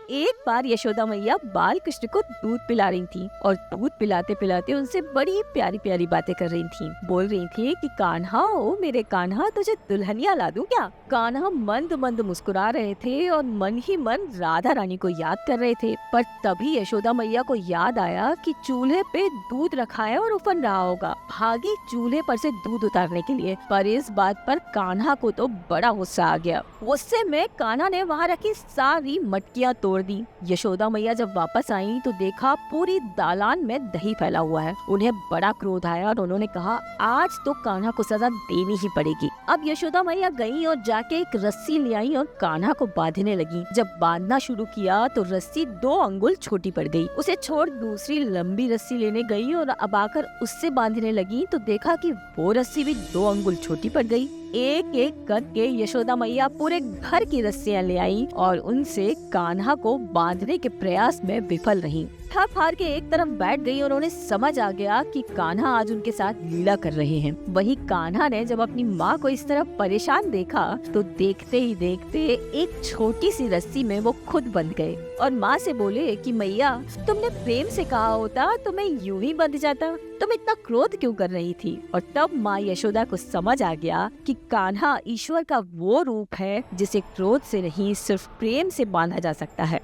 एक बार यशोदा मैया बाल कृष्ण को दूध पिला रही थी और दूध पिलाते पिलाते उनसे बड़ी प्यारी प्यारी बातें कर रही थी। बोल रही थी कि कान्हा, ओ मेरे कान्हा, तुझे दुल्हनिया ला दूं क्या? कान्हा मंद मंद मुस्कुरा रहे थे और मन ही मन राधा रानी को याद कर रहे थे। पर तभी यशोदा मैया को याद आया कि चूल्हे पे दूध रखा है और उफन रहा होगा। भागी चूल्हे पर से दूध उतारने के लिए, पर इस बात पर कान्हा को तो बड़ा गुस्सा आ गया। गुस्से में कान्हा ने वहाँ रखी सारी मटकियाँ तोड़ दी। यशोदा मैया जब वापस आई तो देखा पूरी दालान में दही फैला हुआ है। उन्हें बड़ा क्रोध आया और उन्होंने कहा, आज तो कान्हा को सजा देनी ही पड़ेगी। अब यशोदा मैया गई और जाके एक रस्सी ले आई और कान्हा को बांधने लगी। जब बांधना शुरू किया तो रस्सी 2 अंगुल छोटी पड़ गई। उसे छोड़ दूसरी लंबी रस्सी लेने गई और अब आकर उससे बांधने लगी तो देखा कि वो रस्सी भी 2 अंगुल छोटी पड़ गई। एक एक करके यशोदा मैया पूरे घर की रस्सियां ले आई और उनसे कान्हा को बांधने के प्रयास में विफल रही। थक हार के एक तरफ बैठ गई और उन्हें समझ आ गया कि कान्हा आज उनके साथ लीला कर रहे हैं। वहीं कान्हा ने जब अपनी माँ को इस तरह परेशान देखा तो देखते ही देखते एक छोटी सी रस्सी में वो खुद बंध गए और माँ से बोले कि मैया, तुमने प्रेम से कहा होता तो मैं यूं ही बंध जाता, तुम इतना क्रोध क्यों कर रही थी? और तब माँ यशोदा को समझ आ गया कि कान्हा ईश्वर का वो रूप है जिसे क्रोध से नहीं सिर्फ प्रेम से बांधा जा सकता है।